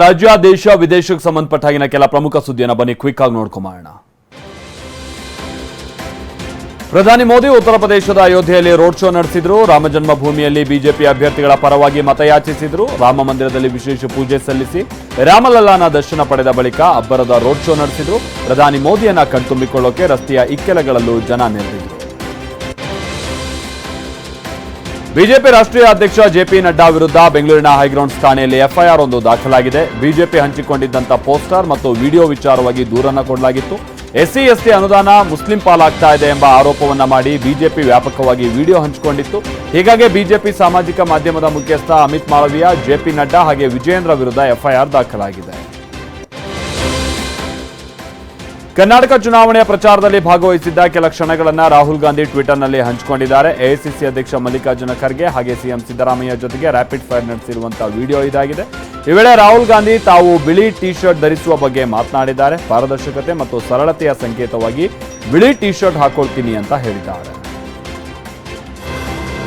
ರಾಜ್ಯ ದೇಶ ವಿದೇಶಕ್ಕೆ ಸಂಬಂಧಪಟ್ಟ ಹಾಗಿನ ಕೆಲ ಪ್ರಮುಖ ಸುದ್ದಿಯನ್ನು ಬನ್ನಿ ಕ್ವಿಕ್ ಆಗಿ ನೋಡ್ಕೊಂಬೋಣ. ಪ್ರಧಾನಿ ಮೋದಿ ಉತ್ತರ ಪ್ರದೇಶದ ಅಯೋಧ್ಯೆಯಲ್ಲಿ ರೋಡ್ ಶೋ ನಡೆಸಿದ್ರು. ರಾಮ ಜನ್ಮಭೂಮಿಯಲ್ಲಿ ಬಿಜೆಪಿ ಅಭ್ಯರ್ಥಿಗಳ ಪರವಾಗಿ ಮತಯಾಚಿಸಿದ್ರು. ರಾಮ ಮಂದಿರದಲ್ಲಿ ವಿಶೇಷ ಪೂಜೆ ಸಲ್ಲಿಸಿ ರಾಮಲಲ್ಲಾನ ದರ್ಶನ ಪಡೆದ ಬಳಿಕ ಅಬ್ಬರದ ರೋಡ್ ಶೋ ನಡೆಸಿದ್ರು. ಪ್ರಧಾನಿ ಮೋದಿಯನ್ನ ಕಣ್ತುಂಬಿಕೊಳ್ಳೋಕೆ ರಸ್ತೆಯ ಇಕ್ಕೆಲಗಳಲ್ಲೂ ಜನ ನೆರೆದಿದ್ರು. ಬಿಜೆಪಿ ರಾಷ್ಟ್ರೀಯ ಅಧ್ಯಕ್ಷ ಜೆಪಿ ನಡ್ಡಾ ವಿರುದ್ಧ ಬೆಂಗಳೂರಿನ ಹೈಗ್ರೌಂಡ್ಸ್ ಠಾಣೆಯಲ್ಲಿ ಎಫ್ಐಆರ್ ಒಂದು ದಾಖಲಾಗಿದೆ. ಬಿಜೆಪಿ ಹಂಚಿಕೊಂಡಿದ್ದಂಥ ಪೋಸ್ಟರ್ ಮತ್ತು ವಿಡಿಯೋ ವಿಚಾರವಾಗಿ ದೂರನ್ನ ಕೊಡಲಾಗಿತ್ತು. ಎಸ್ಸಿ ಎಸ್ಟಿ ಅನುದಾನ ಮುಸ್ಲಿಂ ಪಾಲಾಗ್ತಾ ಇದೆ ಎಂಬ ಆರೋಪವನ್ನ ಮಾಡಿ ಬಿಜೆಪಿ ವ್ಯಾಪಕವಾಗಿ ವಿಡಿಯೋ ಹಂಚಿಕೊಂಡಿತ್ತು. ಹೀಗಾಗಿ ಬಿಜೆಪಿ ಸಾಮಾಜಿಕ ಮಾಧ್ಯಮದ ಮುಖ್ಯಸ್ಥ ಅಮಿತ್ ಮಾಳವಿಯಾ, ಜೆಪಿ ನಡ್ಡಾ ಹಾಗೆ ವಿಜಯೇಂದ್ರ ವಿರುದ್ಧ ಎಫ್ಐಆರ್ ದಾಖಲಾಗಿದೆ. ಕರ್ನಾಟಕ ಚುನಾವಣೆಯ ಪ್ರಚಾರದಲ್ಲಿ ಭಾಗವಹಿಸಿದ್ದ ಕೆಲ ಕ್ಷಣಗಳನ್ನು ರಾಹುಲ್ ಗಾಂಧಿ ಟ್ವಿಟರ್ನಲ್ಲಿ ಹಂಚಿಕೊಂಡಿದ್ದಾರೆ. ಎಐಸಿಸಿ ಅಧ್ಯಕ್ಷ ಮಲ್ಲಿಕಾರ್ಜುನ ಖರ್ಗೆ ಹಾಗೆ ಸಿಎಂ ಸಿದ್ದರಾಮಯ್ಯ ಜೊತೆಗೆ ರ್ಯಾಪಿಡ್ ಫೈರ್ ನಡೆಸಿರುವಂತಹ ವಿಡಿಯೋ ಇದಾಗಿದೆ. ಈ ವೇಳೆ ರಾಹುಲ್ ಗಾಂಧಿ ತಾವು ಬಿಳಿ ಟಿ ಶರ್ಟ್ ಧರಿಸುವ ಬಗ್ಗೆ ಮಾತನಾಡಿದ್ದಾರೆ. ಪಾರದರ್ಶಕತೆ ಮತ್ತು ಸರಳತೆಯ ಸಂಕೇತವಾಗಿ ಬಿಳಿ ಟಿ ಶರ್ಟ್ ಹಾಕೊಳ್ತೀನಿ ಅಂತ ಹೇಳಿದ್ದಾರೆ.